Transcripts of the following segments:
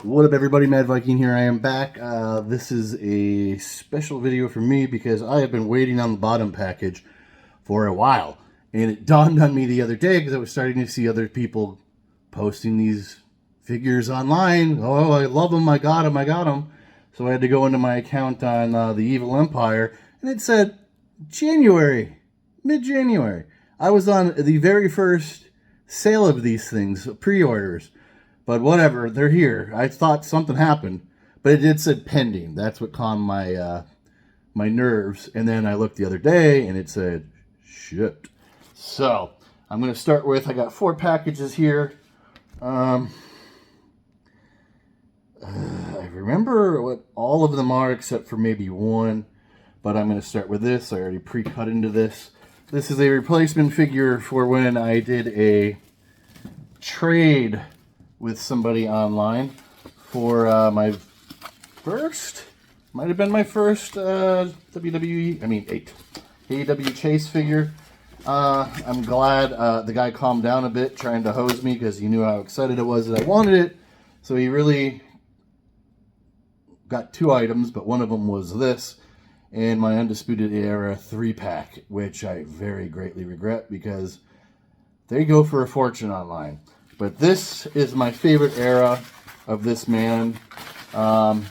What up, everybody? Mad Viking here. I am back. This is a special video for me because I have been waiting on the bottom package for a while. And it dawned on me the other day because I was starting to see other people posting these figures online. Oh, I love them. I got them. I got them. So I had to go into my account on the Evil Empire, and it said January, mid-January. I was on the very first sale of these things, pre-orders. But whatever, they're here. I thought something happened, but it did said pending. That's what calmed my nerves. And then I looked the other day, and it said shipped. So I'm gonna start with. I got 4 packages here. I remember what all of them are except for maybe one. But I'm gonna start with this. I already pre-cut into this. This is a replacement figure for when I did a trade with somebody online for my first, might have been my first AEW Chase figure. I'm glad the guy calmed down a bit trying to hose me because he knew how excited it was that I wanted it. So he really got 2 items, but one of them was this and my Undisputed Era 3-pack, which I very greatly regret because they go for a fortune online. But this is my favorite era of this man. And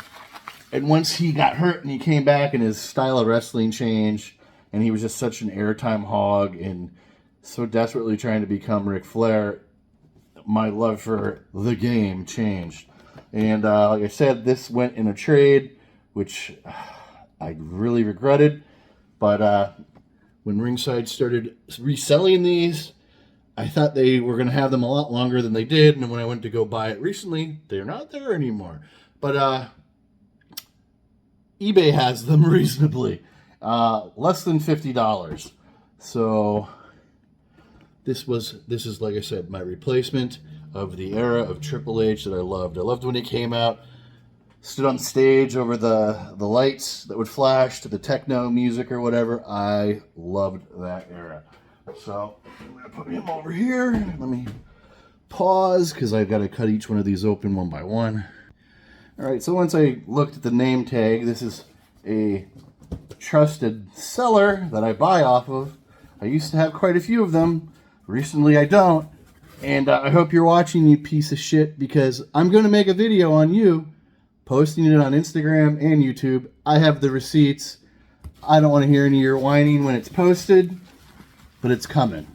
once he got hurt and he came back and his style of wrestling changed, and he was just such an airtime hog and so desperately trying to become Ric Flair, my love for the game changed. And like I said, this went in a trade, which I really regretted. But when Ringside started reselling these, I thought they were going to have them a lot longer than they did, and when I went to go buy it recently, they're not there anymore. But eBay has them reasonably, less than $50. So this is like I said, my replacement of the era of Triple H that I loved. I loved when he came out, stood on stage over the lights that would flash to the techno music or whatever. I loved that era. So I'm going to put him over here. Let me pause because I've got to cut each one of these open one by one. All right, so once I looked at the name tag, this is a trusted seller that I buy off of. I used to have quite a few of them. Recently I don't. And I hope you're watching, you piece of shit, because I'm going to make a video on you, posting it on Instagram and YouTube. I have the receipts. I don't want to hear any of your whining when it's posted, but it's coming.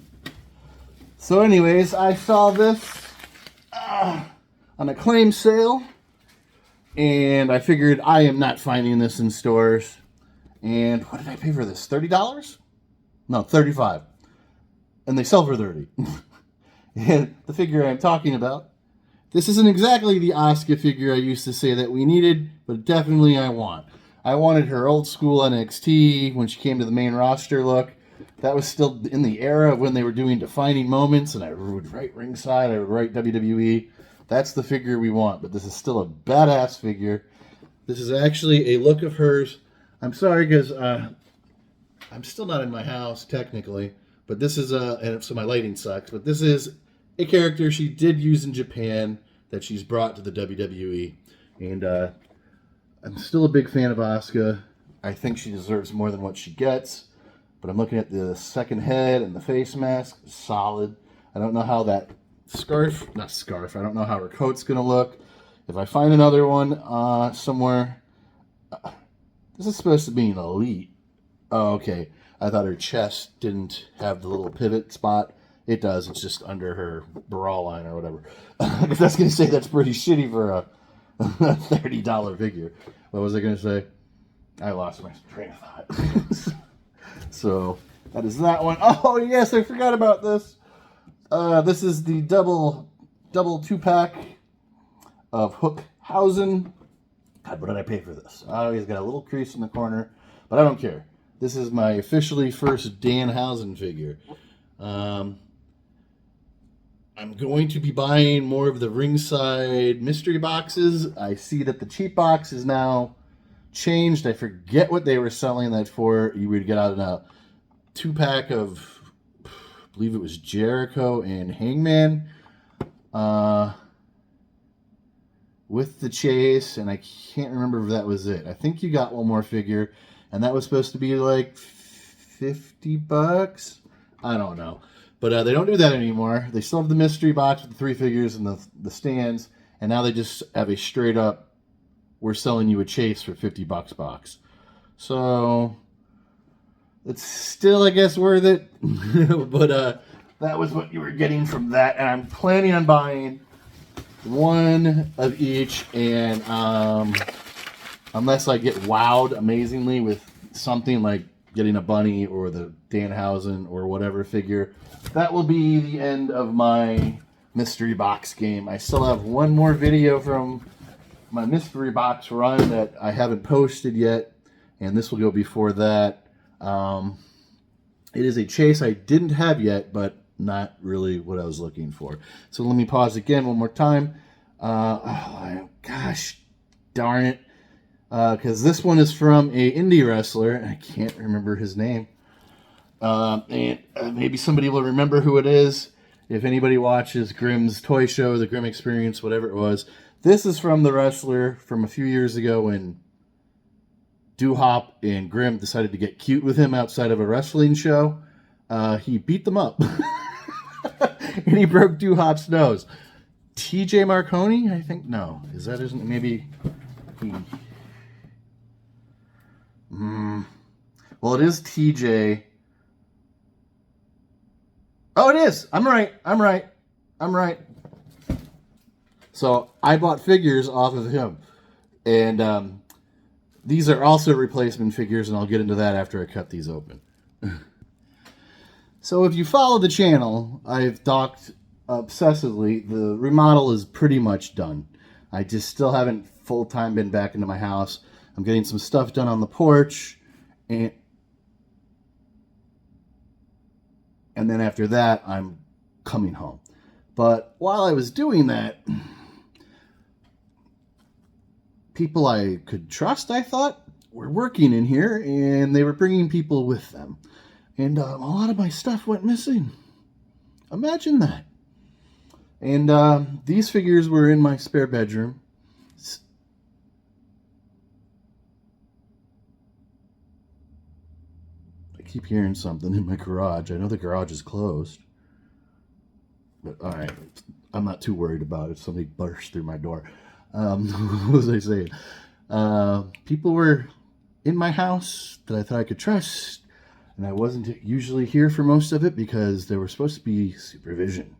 So anyways, I saw this on a claim sale, and I figured I am not finding this in stores. And what did I pay for this? $30? No, $35. And they sell for $30. And the figure I'm talking about, this isn't exactly the Asuka figure I used to say that we needed, but definitely I want. I wanted her old school NXT when she came to the main roster look. That was still in the era of when they were doing defining moments, and I would write ringside, I would write WWE. That's the figure we want, but this is still a badass figure. This is actually a look of hers. I'm sorry because I'm still not in my house technically, but this is and so my lighting sucks. But this is a character she did use in Japan that she's brought to the WWE, and I'm still a big fan of Asuka. I think she deserves more than what she gets. But I'm looking at the second head and the face mask. Solid. I don't know how that I don't know how her coat's going to look. If I find another one somewhere. This is supposed to be an elite. Oh, okay. I thought her chest didn't have the little pivot spot. It does. It's just under her bra line or whatever. Because I was going to say that's pretty shitty for a $30 figure. What was I going to say? I lost my train of thought. So that is that one. Oh yes, I forgot about this. This is the double 2-pack of Hookhausen. God, what did I pay for this? Oh, he's got a little crease in the corner, but I don't care. This is my officially first Danhausen figure. I'm going to be buying more of the Ringside mystery boxes. I see that the cheap box is now changed. I forget what they were selling that for. You would get out a 2-pack of, I believe it was Jericho and Hangman. with the chase, and I can't remember if that was it. I think you got one more figure, and that was supposed to be like $50. I don't know. But they don't do that anymore. They still have the mystery box with the 3 figures and the stands, and now they just have a straight up, we're selling you a chase for $50 box. So it's still, I guess, worth it. But that was what you were getting from that, and I'm planning on buying one of each, and unless I get wowed amazingly with something like getting a bunny or the Danhausen or whatever figure, that will be the end of my mystery box game. I still have one more video from my mystery box run that I haven't posted yet, and this will go before that. It is a chase I didn't have yet, but not really what I was looking for. So let me pause again one more time. Oh, gosh darn it. Because this one is from a indie wrestler, and I can't remember his name. And maybe somebody will remember who it is. If anybody watches Grimm's Toy Show, the Grimm Experience, whatever it was. This is from the wrestler from a few years ago when Doo-Hop and Grimm decided to get cute with him outside of a wrestling show. He beat them up. And he broke Doo-Hop's nose. TJ Marconi? I think, no. Is that his name? Maybe he... Well, it is TJ. Oh, it is. I'm right. So I bought figures off of him. And these are also replacement figures, and I'll get into that after I cut these open. So if you follow the channel, I've talked obsessively. The remodel is pretty much done. I just still haven't full-time been back into my house. I'm getting some stuff done on the porch, and then after that, I'm coming home. But while I was doing that, people I could trust, I thought, were working in here, and they were bringing people with them. And a lot of my stuff went missing. Imagine that. And these figures were in my spare bedroom. I keep hearing something in my garage. I know the garage is closed. But alright, I'm not too worried about it. Somebody burst through my door. What was I saying? People were in my house that I thought I could trust. And I wasn't usually here for most of it because there was supposed to be supervision.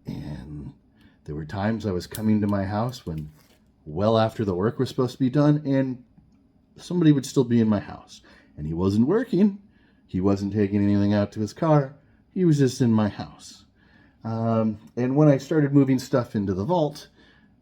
And there were times I was coming to my house when well after the work was supposed to be done, and somebody would still be in my house. And he wasn't working. He wasn't taking anything out to his car. He was just in my house. And when I started moving stuff into the vault,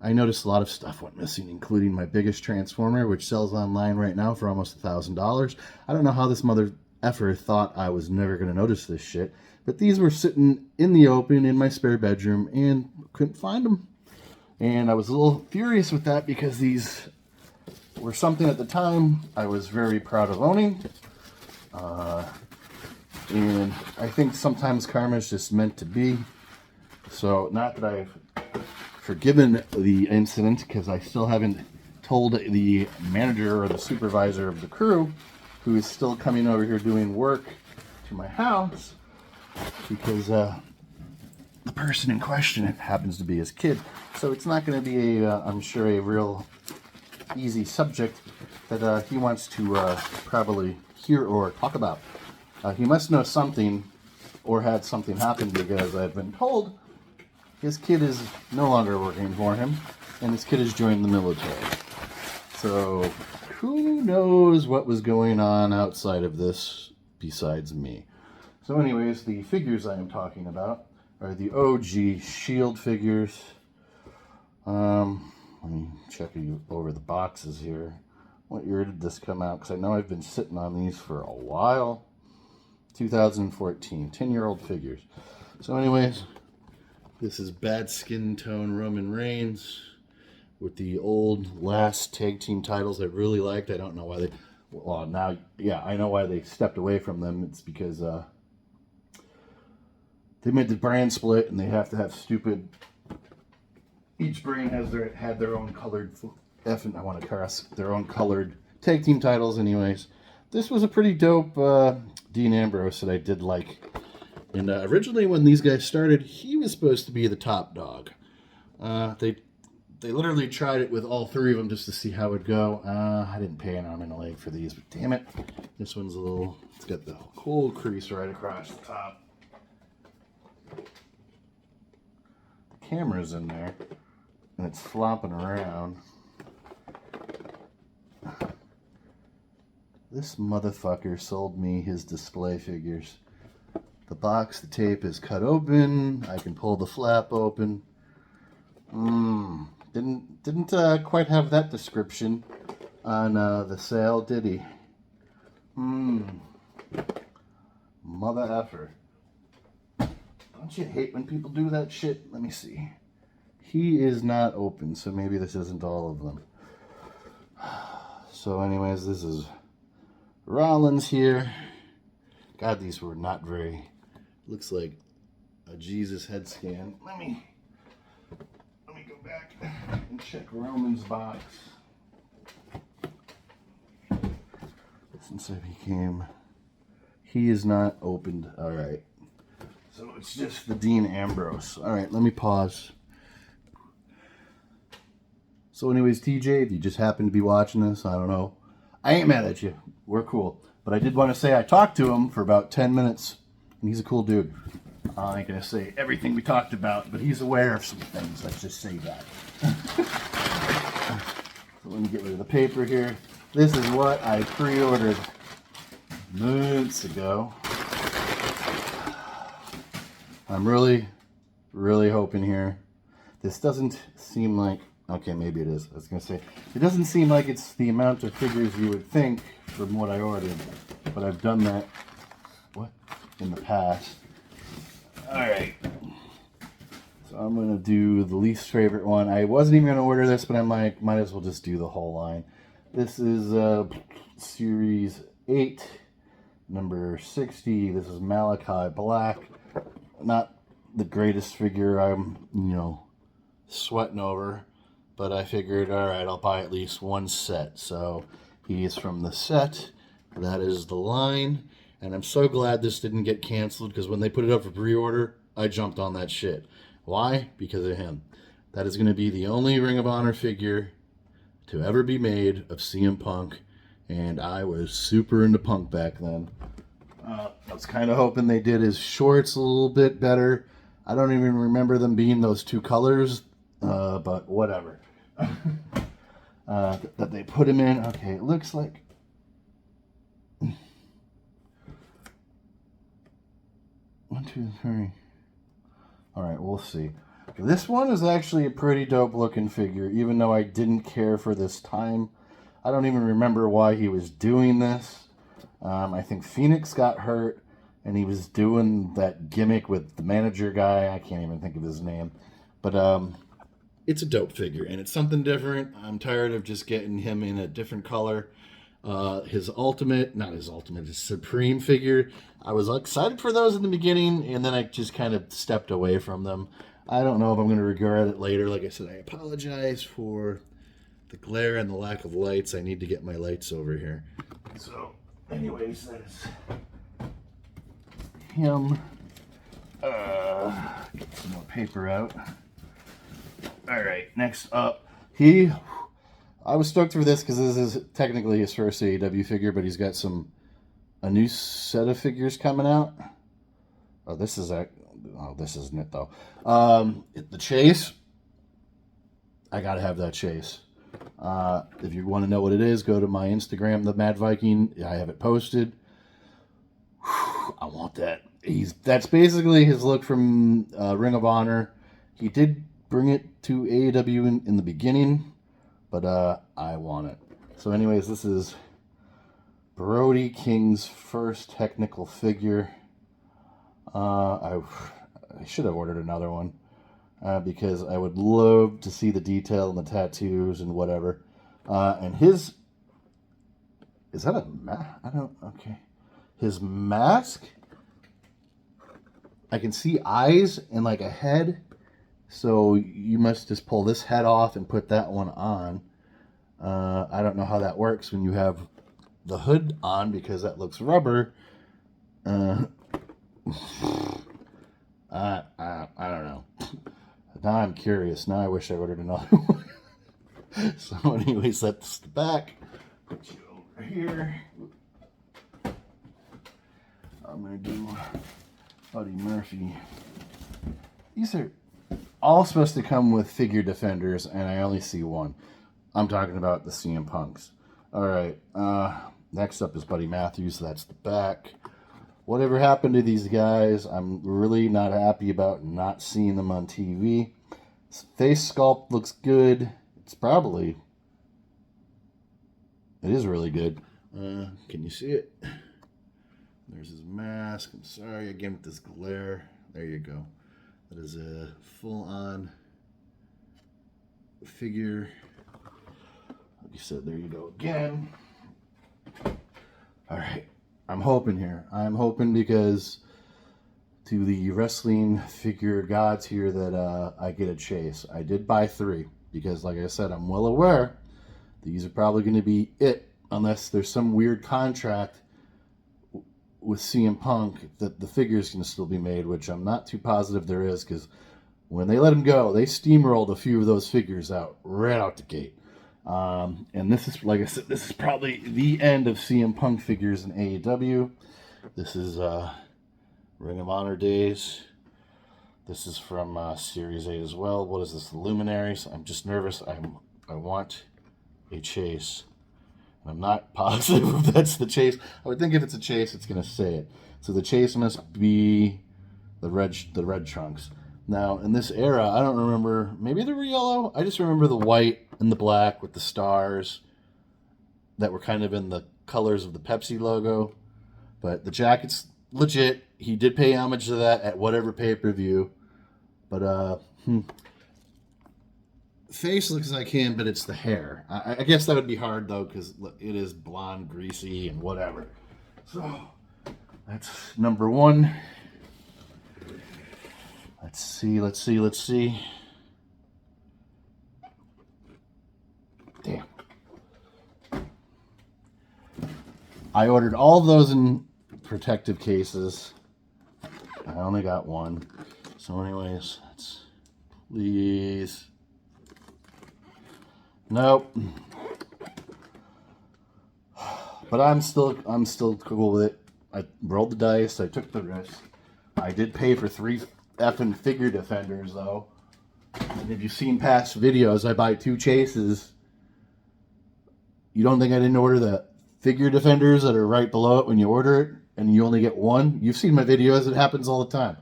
I noticed a lot of stuff went missing, including my biggest Transformer, which sells online right now for almost $1,000. I don't know how this mother effer thought I was never going to notice this shit, but these were sitting in the open in my spare bedroom and couldn't find them. And I was a little furious with that because these were something at the time I was very proud of owning. And I think sometimes karma is just meant to be. So not that I've forgiven the incident, because I still haven't told the manager or the supervisor of the crew, who is still coming over here doing work to my house, because the person in question happens to be his kid. So it's not going to be I'm sure, a real easy subject that he wants to probably hear or talk about. He must know something or had something happen, because I've been told his kid is no longer working for him, and his kid has joined the military. So who knows what was going on outside of this besides me. So anyways, the figures I am talking about are the OG Shield figures. Let me check you over the boxes here. What year did this come out? Because I know I've been sitting on these for a while. 2014, 10-year-old figures. So anyways, this is Bad Skin Tone Roman Reigns with the old last tag team titles I really liked. I don't know why they... Well, now, yeah, I know why they stepped away from them. It's because they made the brand split, and they have to have stupid each brand had their own colored I want to cuss, their own colored tag team titles. Anyways, this was a pretty dope Dean Ambrose that I did like. And originally, when these guys started, he was supposed to be the top dog. They literally tried it with all three of them just to see how it would go. I didn't pay an arm and a leg for these, but damn it, this one's it's got the cool crease right across the top. The camera's in there, and it's flopping around. This motherfucker sold me his display figures. The box, the tape is cut open. I can pull the flap open. Didn't quite have that description on the sale, did he? Mother effer. Don't you hate when people do that shit? Let me see. He is not open, so maybe this isn't all of them. So anyways, this is Rollins here. God, these were not very... Looks like a Jesus head scan. Let me go back and check Roman's box. Since I became... He is not opened. Alright. So it's just the Dean Ambrose. Alright, let me pause. So anyways, TJ, if you just happen to be watching this, I don't know. I ain't mad at you. We're cool. But I did want to say I talked to him for about 10 minutes. And he's a cool dude. I ain't going to say everything we talked about, but he's aware of some things. Let's just say that. So let me get rid of the paper here. This is what I pre-ordered months ago. I'm really, really hoping here. This doesn't seem like... Okay, maybe it is. I was going to say, it doesn't seem like it's the amount of figures you would think from what I ordered. But I've done that in the past. Alright. So I'm going to do the least favorite one. I wasn't even going to order this, but I'm like, might as well just do the whole line. This is Series 8, number 60. This is Malachi Black. Not the greatest figure I'm, sweating over. But I figured, alright, I'll buy at least one set. So he is from the set. That is the line. And I'm so glad this didn't get canceled, because when they put it up for pre-order, I jumped on that shit. Why? Because of him. That is going to be the only Ring of Honor figure to ever be made of CM Punk. And I was super into Punk back then. I was kind of hoping they did his shorts a little bit better. I don't even remember them being those two colors, but whatever. That they put him in. Okay, it looks like... 1, 2, 3. Alright, we'll see. This one is actually a pretty dope looking figure, even though I didn't care for this time. I don't even remember why he was doing this. I think Phoenix got hurt, and he was doing that gimmick with the manager guy. I can't even think of his name. But it's a dope figure, and it's something different. I'm tired of just getting him in a different color. His Supreme figure, I was excited for those in the beginning, and then I just kind of stepped away from them. I don't know if I'm going to regret it later. Like I said, I apologize for the glare and the lack of lights. I need to get my lights over here. So, anyways, that is him. Get some more paper out. Alright, next up, I was stoked for this because this is technically his first AEW figure, but he's got a new set of figures coming out. Oh, this isn't it though. The Chase. I gotta have that Chase. If you want to know what it is, go to my Instagram, the Mad Viking. I have it posted. I want that. That's basically his look from Ring of Honor. He did bring it to AEW in the beginning, but I want it. So anyways, this is Brody King's first technical figure. I should have ordered another one because I would love to see the detail and the tattoos and whatever. And his... Is that a mask? Okay. His mask, I can see eyes and like a head So you must just pull this head off and put that one on. I don't know how that works when you have the hood on because that looks rubber. I don't know. Now I'm curious. Now I wish I ordered another one. So anyways, that's the back. Put you over here. I'm going to do Buddy Murphy. These are all supposed to come with figure defenders, and I only see one. I'm talking about the CM Punks. All right. Next up is Buddy Matthews. That's the back. Whatever happened to these guys, I'm really not happy about not seeing them on TV. His face sculpt looks good. It is really good. Can you see it? There's his mask. I'm sorry again with this glare. There you go. That is a full-on figure. Like you said, there you go again. All right. I'm hoping here. I'm hoping because to the wrestling figure gods here that I get a chase. I did buy 3 because, like I said, I'm well aware these are probably going to be it unless there's some weird contract with CM Punk that the figures can still be made, which I'm not too positive there is because when they let him go, they steamrolled a few of those figures out right out the gate. And this is, like I said, this is probably the end of CM Punk figures in AEW. This is Ring of Honor days. This is from Series 8 as well. What is this? The Luminaries. I'm just nervous. I want a chase. I'm not positive if that's the chase. I would think if it's a chase, it's going to say it. So the chase must be the red trunks. Now, in this era, I don't remember. Maybe they were yellow. I just remember the white and the black with the stars that were kind of in the colors of the Pepsi logo. But the jacket's legit. He did pay homage to that at whatever pay-per-view. But, face looks like him, but it's the hair. I guess that would be hard, though, because it is blonde, greasy, and whatever. So, that's number 1. Let's see. Damn. I ordered all of those in protective cases. I only got 1. So anyways, please. Nope. But I'm still cool with it. I rolled the dice. I took the risk. I did pay for 3 effing figure defenders, though. And if you've seen past videos, I buy 2 chases. You don't think I didn't order the figure defenders that are right below it when you order it, and you only get 1? You've seen my videos. It happens all the time.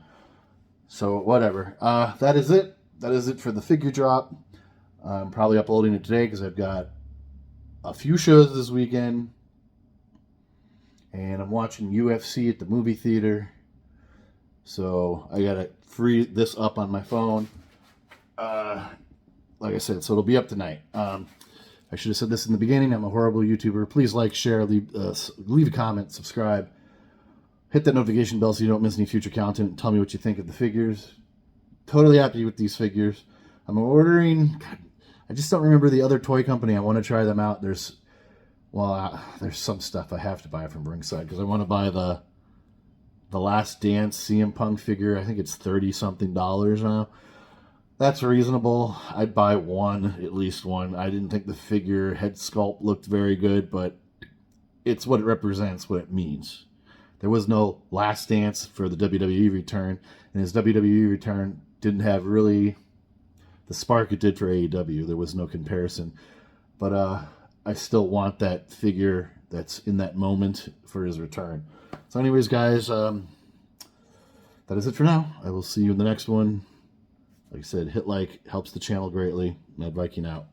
So, whatever. That is it. That is it for the figure drop. I'm probably uploading it today because I've got a few shows this weekend. And I'm watching UFC at the movie theater. So I got to free this up on my phone. Like I said, so it'll be up tonight. I should have said this in the beginning. I'm a horrible YouTuber. Please like, share, leave a comment, subscribe. Hit that notification bell so you don't miss any future content. Tell me what you think of the figures. Totally happy with these figures. I'm ordering... God, I just don't remember the other toy company. I want to try them out. There's some stuff I have to buy from Ringside because I want to buy the Last Dance CM Punk figure. I think it's $30-something now. That's reasonable. I'd buy one, at least one. I didn't think the figure head sculpt looked very good, but it's what it represents, what it means. There was no Last Dance for the WWE return, and his WWE return didn't have really the spark it did for AEW. There was no comparison. But I still want that figure that's in that moment for his return. So anyways, guys, that is it for now. I will see you in the next one. Like I said, hit like, helps the channel greatly. Mad Viking out.